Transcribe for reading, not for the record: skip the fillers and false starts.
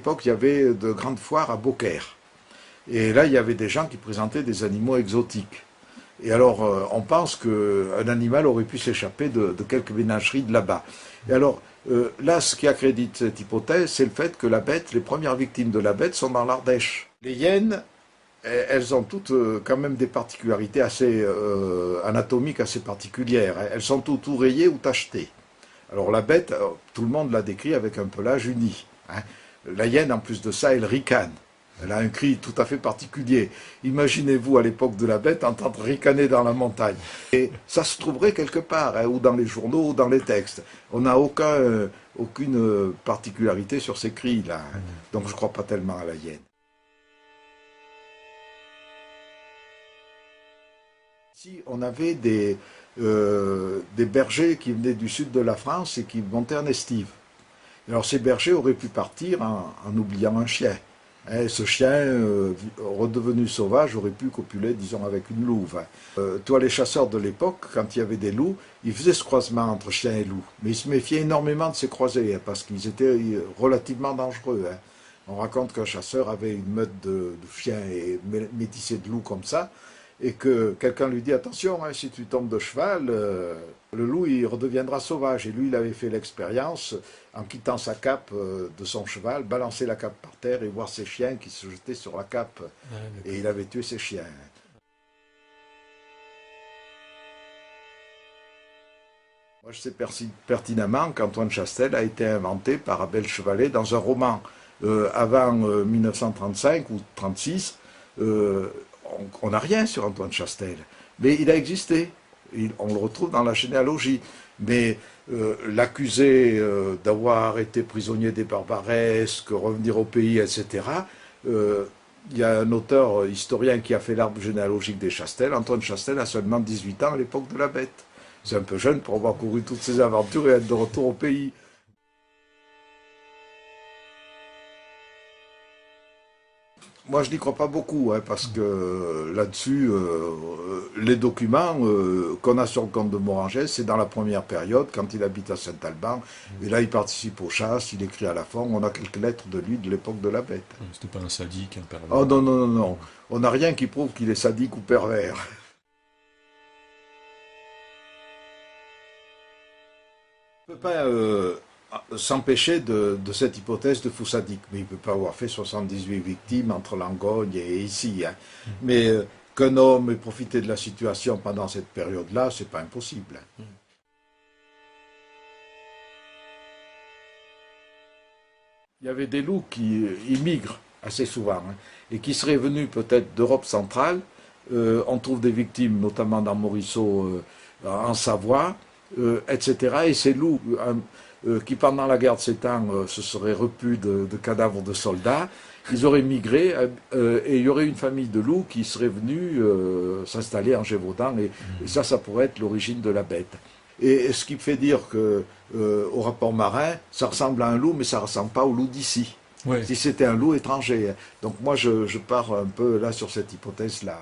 l'époque, il y avait de grandes foires à Beaucaire. Et là, il y avait des gens qui présentaient des animaux exotiques. Et alors, on pense qu'un animal aurait pu s'échapper de quelques ménageries de là-bas. Et alors, là, ce qui accrédite cette hypothèse, c'est le fait que la bête, les premières victimes de la bête sont dans l'Ardèche. Les hyènes, elles ont toutes quand même des particularités assez anatomiques assez particulières. Elles sont toutes ou rayées ou tachetées. Alors la bête, tout le monde la décrit avec un pelage uni. Hein. La hyène, en plus de ça, elle ricane. Elle a un cri tout à fait particulier. Imaginez-vous à l'époque de la bête entendre ricaner dans la montagne. Et ça se trouverait quelque part, hein, ou dans les journaux, ou dans les textes. On n'a aucune particularité sur ces cris-là. Hein. Donc je ne crois pas tellement à la hyène. Ici, on avait des bergers qui venaient du sud de la France et qui montaient en estive. Alors ces bergers auraient pu partir en oubliant un chien. Et ce chien, redevenu sauvage, aurait pu copuler, disons, avec une louve. Toi, les chasseurs de l'époque, quand il y avait des loups, ils faisaient ce croisement entre chien et loup. Mais ils se méfiaient énormément de ces croisés, hein, parce qu'ils étaient relativement dangereux. Hein. On raconte qu'un chasseur avait une meute de chiens et métissés de loups comme ça, et que quelqu'un lui dit « Attention, hein, si tu tombes de cheval, le loup il redeviendra sauvage ». Et lui, il avait fait l'expérience, en quittant sa cape de son cheval, balancer la cape par terre et voir ses chiens qui se jetaient sur la cape. Et il avait tué ses chiens. Moi, je sais pertinemment qu'Antoine Chastel a été inventé par Abel Chevalet dans un roman avant 1935 ou 1936. On n'a rien sur Antoine Chastel, mais il a existé. On le retrouve dans la généalogie. Mais l'accusé d'avoir été prisonnier des barbaresques, revenir au pays, etc., il y a un auteur historien qui a fait l'arbre généalogique des Chastel. Antoine Chastel a seulement 18 ans à l'époque de la bête. C'est un peu jeune pour avoir couru toutes ces aventures et être de retour au pays. Moi, je n'y crois pas beaucoup, hein, parce que là-dessus, les documents qu'on a sur le comte de Morangès, c'est dans la première période, quand il habite à Saint-Alban, et là, il participe aux chasses, il écrit à la forme, on a quelques lettres de lui de l'époque de la bête. C'était pas un sadique, un pervers. Oh non, non, non, non. On n'a rien qui prouve qu'il est sadique ou pervers. On ne peut pas s'empêcher de cette hypothèse de fou sadique, mais il ne peut pas avoir fait 78 victimes entre Langogne et ici. Hein. Mais qu'un homme ait profité de la situation pendant cette période-là, c'est pas impossible. Hein. Il y avait des loups qui immigrent assez souvent, hein, et qui seraient venus peut-être d'Europe centrale. On trouve des victimes, notamment dans Morisseau, en Savoie, etc. Et ces loups qui, pendant la guerre de 7 ans, se seraient repus de cadavres de soldats, ils auraient migré et il y aurait une famille de loups qui serait venue s'installer en Gévaudan. Et ça pourrait être l'origine de la bête. Et ce qui me fait dire que, au rapport marin, ça ressemble à un loup, mais ça ne ressemble pas au loup d'ici. Ouais. Si c'était un loup étranger. Donc moi, je pars un peu là sur cette hypothèse-là.